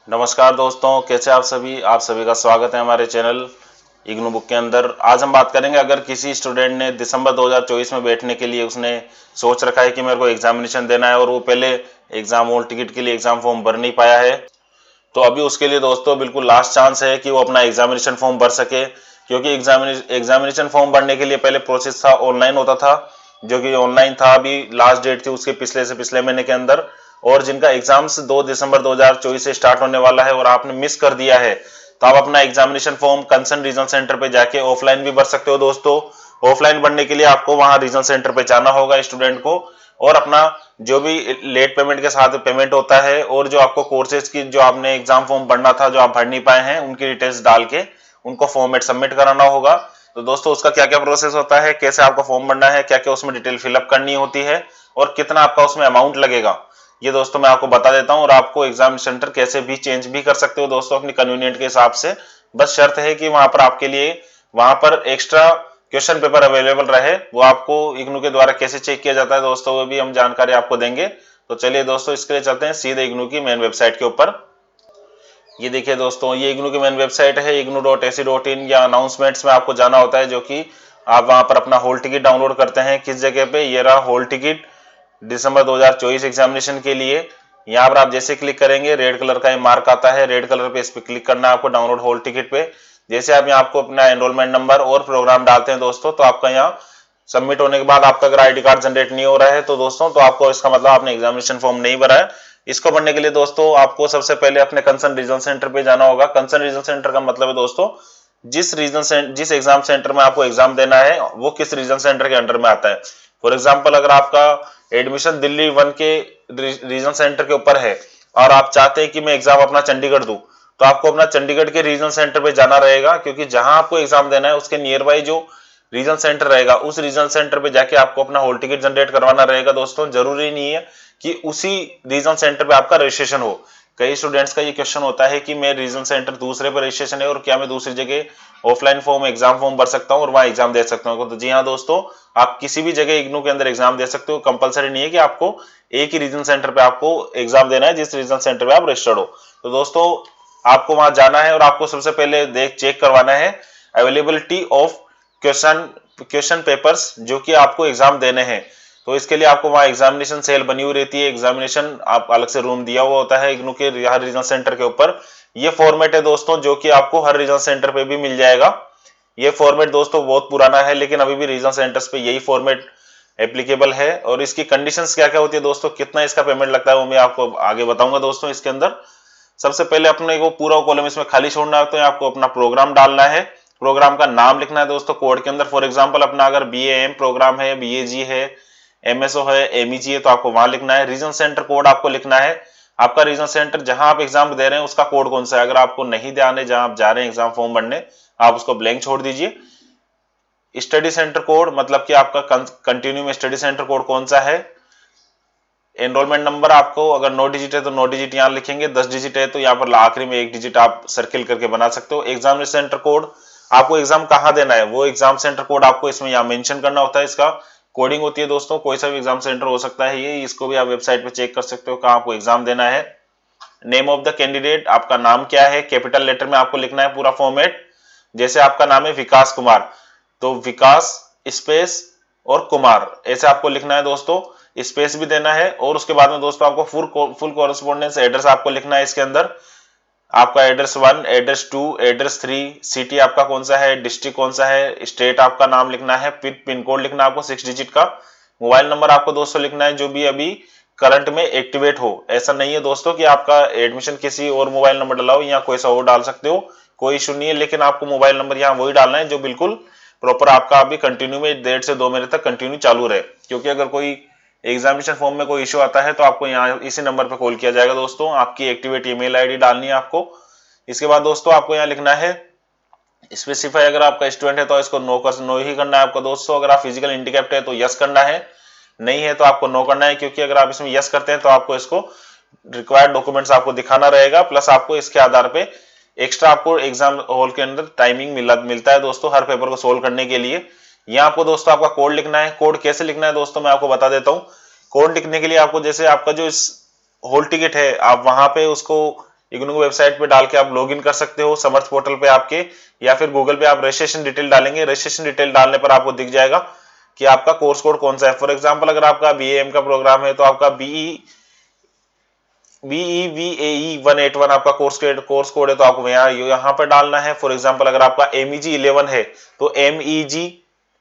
नमस्कार दोस्तों, कैसे आप सभी का स्वागत है हमारे चैनल इग्नू बुक के अंदर। आज हम बात करेंगे, अगर किसी स्टूडेंट ने दिसंबर 2024 में बैठने के लिए उसने सोच रखा है कि मेरे को एग्जामिनेशन देना है और वो पहले एग्जाम हॉल टिकट के लिए एग्जाम फॉर्म भर नहीं पाया है, तो अभी उसके लिए दोस्तों बिल्कुल लास्ट चांस है कि वो अपना एग्जामिनेशन फॉर्म भर सके। क्योंकि एग्जामिनेशन फॉर्म भरने के लिए पहले प्रोसेस था, ऑनलाइन होता था, जो कि ऑनलाइन था। अभी लास्ट डेट थी उसके पिछले से पिछले महीने के अंदर, और जिनका एग्जाम्स 2 दिसंबर 2024 से स्टार्ट होने वाला है और आपने मिस कर दिया है, तो आप अपना examination form concern regional centre पे जाके ऑफलाइन भी भर सकते हो दोस्तों। ऑफलाइन भरने के लिए आपको वहां रीजनल सेंटर पे जाना होगा स्टूडेंट को, और अपना जो भी लेट पेमेंट के साथ पेमेंट होता है और जो आपको कोर्सेज की जो आपने एग्जाम फॉर्म भरना था जो आप भर नहीं पाए हैं, उनकी डिटेल्स डाल के उनको फॉर्मेट सबमिट कराना होगा। तो दोस्तों उसका क्या क्या प्रोसेस होता है, कैसे आपको फॉर्म भरना है, क्या क्या उसमें डिटेल फिलअप करनी होती है और कितना आपका उसमें अमाउंट लगेगा, ये दोस्तों मैं आपको बता देता हूँ। और आपको एग्जाम सेंटर कैसे भी चेंज भी कर सकते हो दोस्तों अपनी कन्वीनियंट के हिसाब से। बस शर्त है कि वहां पर आपके लिए वहां पर एक्स्ट्रा क्वेश्चन पेपर अवेलेबल रहे। वो आपको इग्नू के द्वारा कैसे चेक किया जाता है दोस्तों, वो भी हम जानकारी आपको देंगे। तो चलिए दोस्तों, इसके लिए चलते हैं सीधे इग्नू की मेन वेबसाइट के ऊपर। ये देखिए दोस्तों, ये इग्नू की मेन वेबसाइट है ignu.ac.in। या अनाउंसमेंट्स में आपको जाना होता है, जो कि आप वहां पर अपना हॉल टिकट डाउनलोड करते हैं। किस जगह पे, ये रहा हॉल टिकट दिसंबर 2024 एग्जामिनेशन के लिए। यहाँ पर आप जैसे क्लिक करेंगे, रेड कलर का ये मार्क आता है, रेड कलर पे इस पे क्लिक करना है आपको, डाउनलोड हॉल टिकट पे। जैसे आप यहाँ आपको अपना एनरोलमेंट नंबर और प्रोग्राम डालते हैं दोस्तों, तो आपका यहाँ सबमिट होने के बाद आपका अगर आईडी कार्ड जनरेट नहीं हो रहा है तो दोस्तों, तो आपको इसका मतलब आपने एग्जामिनेशन फॉर्म नहीं भरा है। इसको भरने के लिए दोस्तों आपको सबसे पहले अपने कंसर्न रीजनल सेंटर पे जाना होगा। कंसर्न रीजनल सेंटर का मतलब है दोस्तों, जिस एग्जाम सेंटर में आपको एग्जाम देना है वो किस रीजनल सेंटर के अंडर में आता है। फॉर एग्जाम्पल, अगर आपका एडमिशन दिल्ली 1 के रीजनल सेंटर के ऊपर है और आप चाहते हैं कि मैं एग्जाम अपना चंडीगढ़ दूं, तो आपको अपना चंडीगढ़ के रीजनल सेंटर पे जाना रहेगा। क्योंकि जहां आपको एग्जाम देना है उसके नियर बाई जो रीजनल सेंटर रहेगा, उस रीजनल सेंटर पे जाके आपको अपना हॉल टिकट जनरेट करवाना रहेगा दोस्तों। जरूरी नहीं है कि उसी रीजनल सेंटर पे आपका रजिस्ट्रेशन हो। कई स्टूडेंट्स का ये क्वेश्चन होता है कि मैं रीजनल सेंटर दूसरे पर रजिस्ट्रेशन है और क्या मैं दूसरी जगह ऑफलाइन फॉर्म एग्जाम फॉर्म भर सकता हूँ और वहां एग्जाम दे सकता हूँ। तो जी हाँ दोस्तों, आप किसी भी जगह इग्नू के अंदर एग्जाम दे सकते हो। कंपलसरी नहीं है कि आपको एक ही रीजनल सेंटर पे आपको एग्जाम देना है जिस रीजनल सेंटर पे आप रजिस्टर्ड हो। तो दोस्तों आपको वहां जाना है और आपको सबसे पहले देख चेक करवाना है अवेलेबिलिटी ऑफ क्वेश्चन पेपर्स जो कि आपको एग्जाम देने हैं। तो इसके लिए आपको वहां एग्जामिनेशन सेल बनी हुई रहती है, एग्जामिनेशन आप अलग से रूम दिया हुआ होता है इग्नू के हर रीजनल सेंटर के ऊपर। ये फॉर्मेट है दोस्तों जो कि आपको हर रीजनल सेंटर पे भी मिल जाएगा। ये फॉर्मेट दोस्तों बहुत पुराना है, लेकिन अभी भी रीजनल सेंटर्स पे यही फॉर्मेट एप्लीकेबल है। और इसकी कंडीशंस क्या क्या होती है दोस्तों, कितना इसका पेमेंट लगता है, वो मैं आपको आगे बताऊंगा दोस्तों। इसके अंदर सबसे पहले अपने को पूरा कॉलम इसमें खाली छोड़ना है, तो आपको अपना प्रोग्राम डालना है, प्रोग्राम का नाम लिखना है दोस्तों कोड के अंदर। फॉर एग्जांपल, अपना अगर BAM प्रोग्राम है, BAG है, MSO है, MEG है, तो आपको वहां लिखना है। रीजनल सेंटर कोड आपको लिखना है, आपका रीजनल सेंटर जहां आप एग्जाम दे रहे हैं उसका कोड कौन सा है। अगर आपको नहीं ध्यान है जहां आप जा रहे हैं एग्जाम फॉर्म भरने, आप उसको ब्लैंक छोड़ दीजिए। स्टडी सेंटर कोड मतलब कि आपका कंटिन्यू में स्टडी सेंटर कोड कौन सा है। एनरोलमेंट नंबर आपको अगर 9 डिजिट है तो 9 डिजिट यहाँ लिखेंगे, 10 डिजिट है तो यहाँ पर आखिरी में 1 डिजिट आप सर्किल करके बना सकते हो। एग्जाम सेंटर कोड, आपको एग्जाम कहाँ देना है वो एग्जाम सेंटर कोड आपको इसमें यहाँ मेंशन करना होता है। इसका कोडिंग होती है दोस्तों, कोई सा भी एग्जाम सेंटर हो सकता है ये, इसको भी आप वेबसाइट पे चेक कर सकते हो कहाँ आपको एग्जाम देना है। नेम ऑफ द कैंडिडेट, आपका नाम क्या है, कैपिटल लेटर में आपको लिखना है पूरा फॉर्मेट। जैसे आपका नाम है विकास कुमार, तो विकास स्पेस और कुमार ऐसे आपको लिखना है दोस्तों। स्पेस भी देना है और उसके बाद में दोस्तों आपको फुल कॉरेस्पॉन्डेंस एड्रेस आपको लिखना है इसके अंदर। आपका एड्रेस 1, एड्रेस 2, एड्रेस 3, सिटी आपका कौन सा है, डिस्ट्रिक्ट कौन सा है, स्टेट आपका नाम लिखना है, पिन कोड लिखना है आपको 6 डिजिट का। मोबाइल नंबर आपको दोस्तों लिखना है जो भी अभी करंट में एक्टिवेट हो। ऐसा नहीं है दोस्तों कि आपका एडमिशन किसी और मोबाइल नंबर डाला हो, या कोई सा और डाल सकते हो, कोई इशू नहीं है। लेकिन आपको मोबाइल नंबर यहाँ वही डालना है जो बिल्कुल प्रॉपर आपका अभी कंटिन्यू में 1.5 से 2 महीने तक कंटिन्यू चालू रहे। क्योंकि अगर कोई एग्जामिनेशन फॉर्म में कोई इशू आता है तो आपको यहाँ इसी नंबर पर कॉल किया जाएगा दोस्तों। आपकी एक्टिवेट ईमेल आईडी डालनी है आपको। इसके बाद दोस्तों आपको यहाँ लिखना है स्पेसिफाई, अगर आपका स्टूडेंट है तो इसको नो ही करना है आपको दोस्तों। अगर आप फिजिकल इंडिकेप्ट है तो यस करना है, नहीं है तो आपको नो करना है। क्योंकि अगर आप इसमें यस करते हैं तो आपको इसको रिक्वायर्ड डॉक्यूमेंट्स आपको दिखाना रहेगा, प्लस आपको इसके आधार पे एक्स्ट्रा आपको एग्जाम हॉल के अंदर टाइमिंग मिलता है दोस्तों हर पेपर को सोल्व करने के लिए। यहाँ आपको दोस्तों आपका कोड लिखना है। कोड कैसे लिखना है दोस्तों मैं आपको बता देता हूँ। कोड लिखने के लिए आपको जैसे आपका जो इस होल टिकट है आप वहां पे उसको इग्नू की वेबसाइट पे डाल के आप लॉगिन कर सकते हो समर्थ पोर्टल पे आपके, या फिर गूगल पे आप रजिस्ट्रेशन डिटेल डालेंगे, रजिस्ट्रेशन डिटेल डालने पर आपको दिख जाएगा कि आपका कोर्स कोड कौन सा है। फॉर एग्जांपल अगर आपका बीएएम का प्रोग्राम है तो आपका BEVAE 181 आपका कोर्स कोड है, तो आपको यहाँ पर डालना है। फॉर एग्जांपल अगर आपका MEG 11 है तो MEG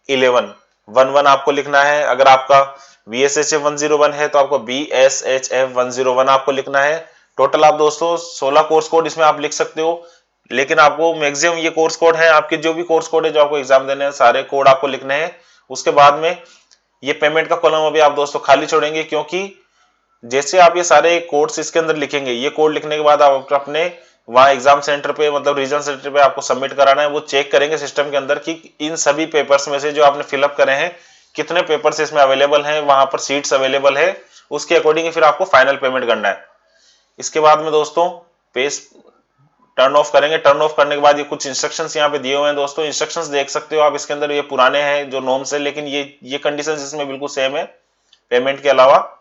11 आपको लिखना है। अगर आपका BSHF 101 है तो आपको BSHF 101 आपको लिखना है। टोटल आप दोस्तों 16 कोर्स कोड इसमें आप लिख सकते हो, लेकिन आपको मैक्सिमम ये कोर्स कोड है, आपके जो भी कोर्स कोड है जो आपको एग्जाम देने हैं सारे कोड आपको लिखने हैं। उसके बाद में ये पेमेंट का कॉलम अभी आप दोस्तों खाली छोड़ेंगे, क्योंकि जैसे आप ये सारे कोड्स इसके अंदर लिखेंगे, ये कोड लिखने के बाद आप अपने वहां एग्जाम सेंटर पे मतलब रीजन सेंटर पे आपको सबमिट कराना है। वो चेक करेंगे सिस्टम के अंदर कि इन सभी पेपर्स में से जो आपने फिलअप करे हैं कितने पेपर्स इसमें अवेलेबल हैं, वहां पर सीट्स अवेलेबल है, उसके अकॉर्डिंग फिर आपको फाइनल पेमेंट करना है। इसके बाद में दोस्तों पेज टर्न ऑफ करेंगे। टर्न ऑफ करने के बाद ये कुछ इंस्ट्रक्शंस यहाँ पे दिए हुए हैं दोस्तों, इंस्ट्रक्शंस देख सकते हो आप इसके अंदर। ये पुराने हैं जो नॉर्म्स है, लेकिन ये कंडीशंस इसमें बिल्कुल सेम है पेमेंट के अलावा।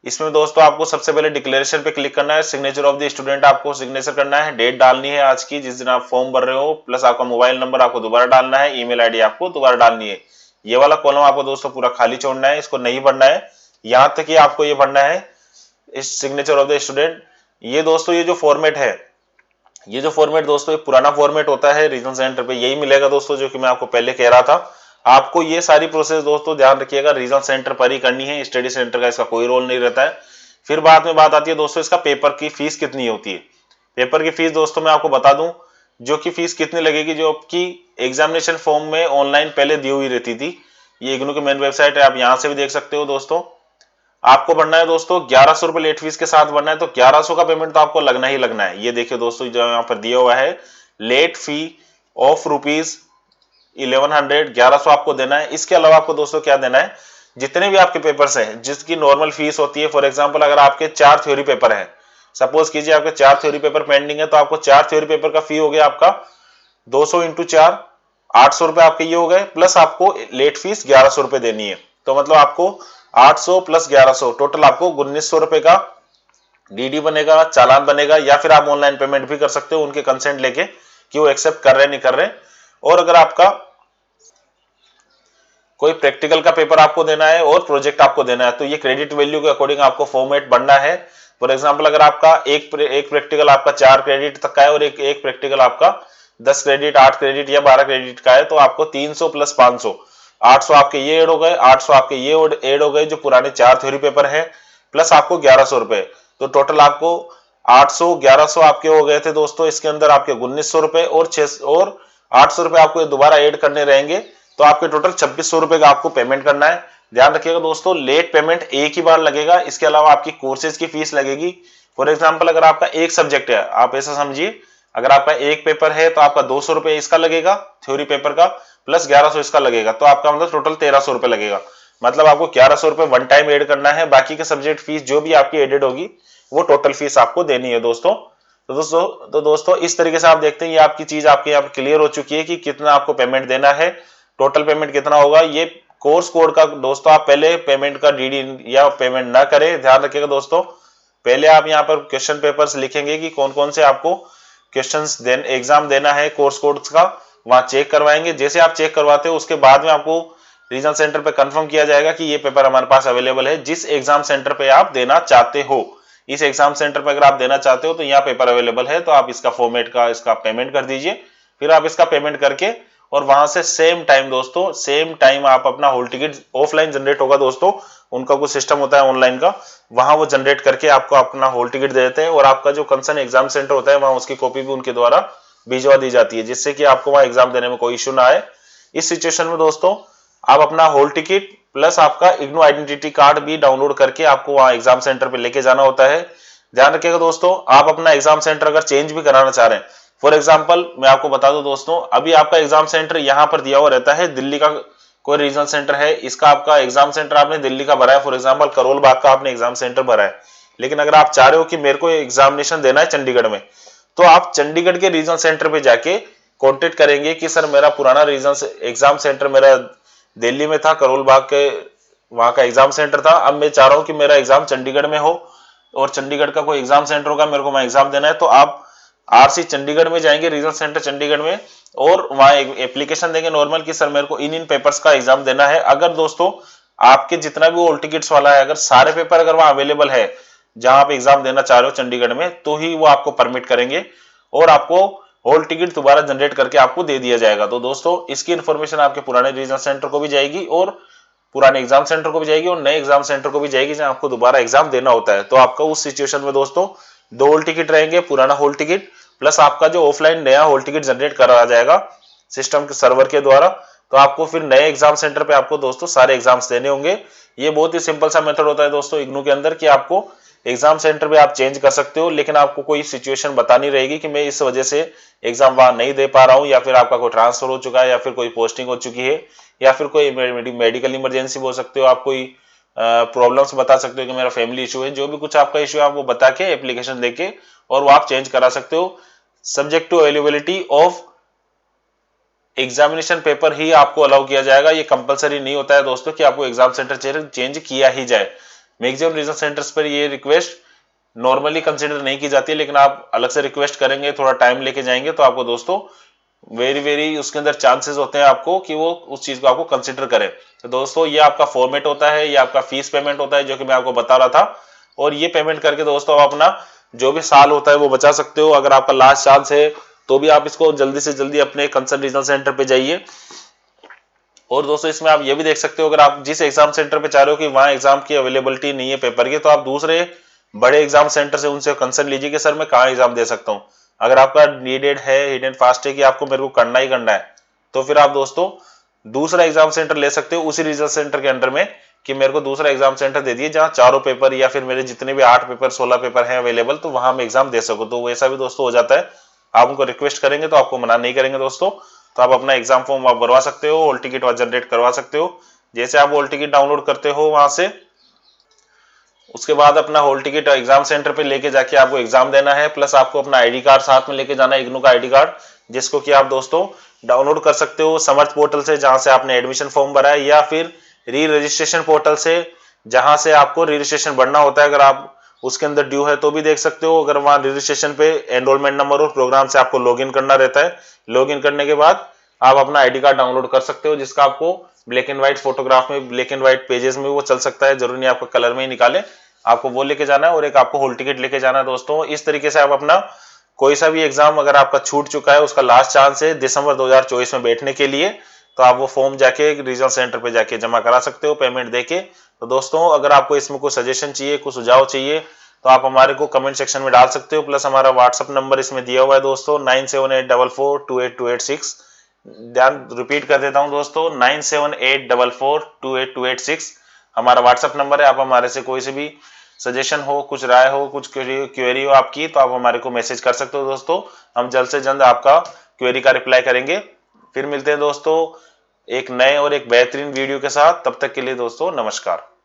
इसमें दोस्तों आपको सबसे पहले डिक्लेरेशन पे क्लिक करना है, सिग्नेचर ऑफ द स्टूडेंट आपको सिग्नेचर करना है, डेट डालनी है आज की जिस दिन आप फॉर्म भर रहे हो, प्लस आपका मोबाइल नंबर आपको दोबारा डालना है, ईमेल आईडी आपको दोबारा डालनी है। ये वाला कॉलम आपको दोस्तों पूरा खाली छोड़ना है, इसको नहीं भरना है, यहाँ तक कि आपको ये भरना है इस सिग्नेचर ऑफ द स्टूडेंट। ये दोस्तों ये जो फॉर्मेट है, ये जो फॉर्मेट दोस्तों ये पुराना फॉर्मेट होता है, रीजन सेंटर पे यही मिलेगा दोस्तों, जो कि मैं आपको पहले कह रहा था। आपको ये सारी प्रोसेस दोस्तों ध्यान रखिएगा रीजन सेंटर पर ही करनी है, स्टडी सेंटर का इसका कोई रोल नहीं रहता है। फिर बाद में बात आती है दोस्तों इसका पेपर की फीस कितनी होती है। पेपर की फीस दोस्तों मैं आपको बता दूं, जो कि फीस कितनी लगेगी, जो आपकी एग्जामिनेशन फॉर्म में ऑनलाइन पहले दी हुई रहती थी। ये इग्नू की मेन वेबसाइट है, आप यहाँ से भी देख सकते हो दोस्तों। आपको भरना है दोस्तों 1100 रुपए लेट फीस के साथ भरना है, तो 1100 का पेमेंट तो आपको लगना ही लगना है। ये देखिए दोस्तों जो यहाँ पर दिया हुआ है, लेट फी ऑफ रुपीज 1100 आपको देना है। इसके अलावा आपको दोस्तों क्या देना है, जितने भी आपके पेपर्स हैं जिसकी नॉर्मल फीस होती है, फॉर एग्जांपल अगर आपके 4 थ्योरी पेपर हैं, सपोज कीजिए आपके 4 थ्योरी पेपर पेंडिंग है, तो आपको 4 थ्योरी पेपर का फी हो गया आपका 200 इंटू 4, 800 रुपए आपके ये हो गए, प्लस आपको लेट फीस 1100 रुपए देनी है। तो मतलब आपको 800 प्लस 1100 टोटल आपको 1900 रुपए का डीडी बनेगा, चालान बनेगा, या फिर आप ऑनलाइन पेमेंट भी कर सकते हो उनके कंसेंट लेके कि वो एक्सेप्ट कर रहे नहीं कर रहे। और अगर आपका कोई प्रैक्टिकल का पेपर आपको देना है और प्रोजेक्ट आपको देना है, तो ये क्रेडिट वैल्यू के अकॉर्डिंग आपको फॉर्मेट बनना है। फॉर एग्जांपल अगर आपका एक प्रैक्टिकल आपका 4 क्रेडिट तक का है और एक प्रैक्टिकल आपका 10 क्रेडिट 8 क्रेडिट या 12 क्रेडिट का है, तो आपको 300 प्लस 500 800 आपके ये ऐड हो गए, 800 आपके ये ऐड हो गए जो पुराने 4 थ्योरी पेपर है, प्लस आपको 1100 रुपए, तो टोटल आपको 800 1100 आपके हो गए थे दोस्तों। इसके अंदर आपके 1900 रुपए और 800 रुपए आपको दोबारा ऐड करने रहेंगे, तो आपके टोटल 2600 रुपए का आपको पेमेंट करना है। ध्यान रखिएगा दोस्तों लेट पेमेंट एक ही बार लगेगा, इसके अलावा आपकी कोर्सेज की फीस लगेगी। फॉर एग्जांपल अगर आपका एक सब्जेक्ट है, आप ऐसा समझिए अगर आपका एक पेपर है तो आपका 200 रुपए इसका लगेगा थ्योरी पेपर का, प्लस 1100 इसका लगेगा, तो आपका मतलब टोटल 1300 रुपए लगेगा। मतलब आपको 1100 रुपए वन टाइम ऐड करना है, बाकी के सब्जेक्ट फीस जो भी आपकी एडेड होगी वो टोटल फीस आपको देनी है दोस्तों। तो दोस्तों इस तरीके से आप देखते हैं ये आपकी चीज आपके यहाँ क्लियर हो चुकी है कि कितना आपको पेमेंट देना है, टोटल पेमेंट कितना होगा। ये कोर्स कोड का दोस्तों आप पहले पेमेंट का डीडी या पेमेंट ना करें, ध्यान रखिएगा दोस्तों। पहले आप यहाँ पर क्वेश्चन पेपर्स लिखेंगे कि कौन कौन से आपको क्वेश्चंस एग्जाम देना है कोर्स कोड्स का, वहां चेक करवाएंगे। जैसे आप चेक करवाते हो उसके बाद में आपको रीजनल सेंटर पे कंफर्म किया जाएगा कि ये पेपर हमारे पास अवेलेबल है, जिस एग्जाम सेंटर पे आप देना चाहते हो। इस एग्जाम सेंटर पे अगर आप देना चाहते हो तो यहाँ पेपर अवेलेबल है, तो आप इसका फॉर्मेट का इसका पेमेंट कर दीजिए। फिर आप इसका पेमेंट करके और वहां से सेम टाइम दोस्तों सेम टाइम आप अपना हॉल टिकट ऑफलाइन जनरेट होगा दोस्तों, उनका कुछ सिस्टम होता है ऑनलाइन का, वहां वो जनरेट करके आपको अपना हॉल टिकट दे देते हैं, और आपका जो कंसर्न एग्जाम सेंटर होता है वहां उसकी कॉपी भी उनके द्वारा भिजवा दी जाती है, जिससे कि आपको वहां एग्जाम देने में कोई इश्यू ना आए। इस सिचुएशन में दोस्तों आप अपना हॉल टिकट प्लस आपका इग्नू आइडेंटिटी कार्ड भी डाउनलोड करके आपको वहां एग्जाम सेंटर पे लेके जाना होता है। ध्यान रखिएगा दोस्तों आप अपना एग्जाम सेंटर अगर चेंज भी कराना चाह रहे हैं, फॉर एग्जांपल मैं आपको बता दूं दोस्तों, अभी आपका एग्जाम सेंटर यहां पर दिया हुआ रहता है, दिल्ली का कोई रीजनल सेंटर है, इसका आपका एग्जाम सेंटर आपने दिल्ली का भरा है, फॉर एग्जांपल करोल बाग का आपने एग्जाम सेंटर भरा है। लेकिन अगर आप चाह रहे हो कि मेरे को एग्जामिनेशन देना है चंडीगढ़ में, तो आप चंडीगढ़ के रीजनल सेंटर पे जाके कॉन्टेक्ट करेंगे कि सर मेरा पुराना रीजनल एग्जाम सेंटर मेरा दिल्ली में था, करोल बाग के वहां का एग्जाम सेंटर था, अब मैं चाह रहा हूं कि मेरा एग्जाम चंडीगढ़ में हो, और चंडीगढ़ का कोई एग्जाम सेंटर होगा, मेरे को वहां एग्जाम देना है, तो आप आरसी चंडीगढ़ में जाएंगे, रीजनल सेंटर चंडीगढ़ में, और वहां एक एप्लीकेशन देंगे नॉर्मल कि सर मेरे को इन पेपर्स का एग्जाम देना है। अगर दोस्तों आपके जितना भी हॉल टिकट्स वाला है, अगर सारे पेपर अगर वहां अवेलेबल है जहां आप एग्जाम देना चाह रहे हो चंडीगढ़ में, तो ही वो आपको परमिट करेंगे और आपको हॉल टिकट दोबारा जनरेट करके आपको दे दिया जाएगा। तो दोस्तों इसकी इंफॉर्मेशन आपके पुराने रीजनल सेंटर को भी जाएगी और पुराने एग्जाम सेंटर को भी जाएगी और नए एग्जाम सेंटर को भी जाएगी जहां आपको दोबारा एग्जाम देना होता है। तो आपका उस सिचुएशन में दोस्तों 2 हॉल टिकट रहेंगे, पुराना हॉल टिकट प्लस आपका जो ऑफलाइन नया हॉल टिकट जनरेट करा जाएगा सिस्टम के सर्वर के द्वारा। तो आपको फिर नए एग्जाम सेंटर पे आपको दोस्तों सारे एग्जाम्स देने होंगे। ये बहुत ही सिंपल सा मेथड होता है दोस्तों इग्नू के अंदर कि आपको एग्जाम सेंटर पे आप चेंज कर सकते हो, लेकिन आपको कोई सिचुएशन बतानी रहेगी कि मैं इस वजह से एग्जाम वहां नहीं दे पा रहा हूं, या फिर आपका कोई ट्रांसफर हो चुका है, या फिर कोई पोस्टिंग हो चुकी है, या फिर कोई मेडिकल इमरजेंसी हो सकते हो, आप कोई प्रॉब्लम्स बता सकते हो कि मेरा फैमिली इशू है, जो भी कुछ आपका इशू है आप वो बता के एप्लीकेशन देके और वो आप चेंज करा सकते हो। Subject to availability of examination paper ही आपको अलाउ किया जाएगा। ये कंपलसरी नहीं होता है दोस्तों कि आपको एग्जाम सेंटर चेंज किया ही जाए। मैक्सिमम रीजनल सेंटर्स पर ये रिक्वेस्ट नॉर्मली कंसीडर नहीं की जाती है, लेकिन आप अलग से रिक्वेस्ट करेंगे, थोड़ा टाइम लेके जाएंगे, तो आपको दोस्तों वेरी उसके अंदर चांसेस होते हैं आपको कि वो उस चीज को आपको कंसीडर करें। तो दोस्तों ये आपका फॉर्मेट होता है, ये आपका फीस पेमेंट होता है जो कि मैं आपको बता रहा था, और ये पेमेंट करके दोस्तों आप अपना जो भी साल होता है वो बचा सकते हो। अगर आपका लास्ट चांस है तो भी आप इसको जल्दी से जल्दी अपने कंसर्न रीजनल सेंटर पे जाइए। और दोस्तों इसमें आप ये भी देख सकते हो, अगर आप जिस एग्जाम सेंटर पे चाह रहे हो कि वहां एग्जाम की अवेलेबिलिटी नहीं है पेपर की, तो आप दूसरे बड़े एग्जाम सेंटर से उनसे कंसर्न लीजिए कि सर मैं कहाँ एग्जाम दे सकता हूँ। अगर आपका नीडेड है, हिट एंड फास्ट है कि आपको मेरे को करना ही करना है, तो फिर आप दोस्तों दूसरा एग्जाम सेंटर ले सकते हो उसी रीजनल सेंटर के अंडर में कि मेरे को दूसरा एग्जाम सेंटर दे दिए जहां चारों पेपर या फिर मेरे जितने भी 8 पेपर 16 पेपर हैं अवेलेबल, तो वहां मैं एग्जाम दे सकूं। तो वैसा भी दोस्तों हो जाता है, आप उनको रिक्वेस्ट करेंगे तो आपको मना नहीं करेंगे दोस्तों। तो आप अपना एग्जाम फॉर्म आप भरवा सकते हो, हॉल टिकट जनरेट करवा सकते हो। जैसे आप हॉल टिकट डाउनलोड करते हो वहां से, उसके बाद अपना हॉल टिकट एग्जाम सेंटर पे लेके जाके आपको एग्जाम देना है, प्लस आपको अपना आईडी कार्ड साथ में लेके जाना है, इग्नू का आईडी कार्ड, जिसको कि आप दोस्तों डाउनलोड कर सकते हो समर्थ पोर्टल से जहां से आपने एडमिशन फॉर्म भरा है, या फिर री रजिस्ट्रेशन पोर्टल से जहां से आपको री रजिस्ट्रेशन भरना होता है। अगर आप उसके अंदर ड्यू है तो भी देख सकते हो। अगर वहां रजिस्ट्रेशन पे एनरोलमेंट नंबर और प्रोग्राम से आपको लॉगिन करना रहता है, लॉगिन करने के बाद आप अपना आईडी कार्ड डाउनलोड कर सकते हो, जिसका आपको ब्लैक एंड व्हाइट फोटोग्राफ में, ब्लैक एंड व्हाइट पेजेस में वो चल सकता है, जरूरी नहीं आपको कलर में ही निकाले, आपको वो लेके जाना है और एक आपको हॉल टिकट लेके जाना है दोस्तों। इस तरीके से आप अपना कोई सा भी एग्जाम अगर आपका छूट चुका है, उसका लास्ट चांस है दिसंबर 2024 में बैठने के लिए, तो आप वो फॉर्म जाके रीजनल सेंटर पे जाके जमा करा सकते हो पेमेंट देके। तो दोस्तों अगर आपको इसमें कोई सजेशन चाहिए, कुछ सुझाव चाहिए, तो आप हमारे को कमेंट सेक्शन में डाल सकते हो। प्लस हमारा व्हाट्सअप नंबर इसमें दिया हुआ है दोस्तों 9784428286। ध्यान रिपीट कर देता हूं दोस्तों, 9784428286 हमारा व्हाट्सअप नंबर है। आप हमारे से कोई से भी सजेशन हो, कुछ राय हो, कुछ क्वेरी हो आपकी, तो आप हमारे को मैसेज कर सकते हो दोस्तों। हम जल्द से जल्द आपका क्वेरी का रिप्लाई करेंगे। फिर मिलते हैं दोस्तों एक नए और एक बेहतरीन वीडियो के साथ। तब तक के लिए दोस्तों नमस्कार।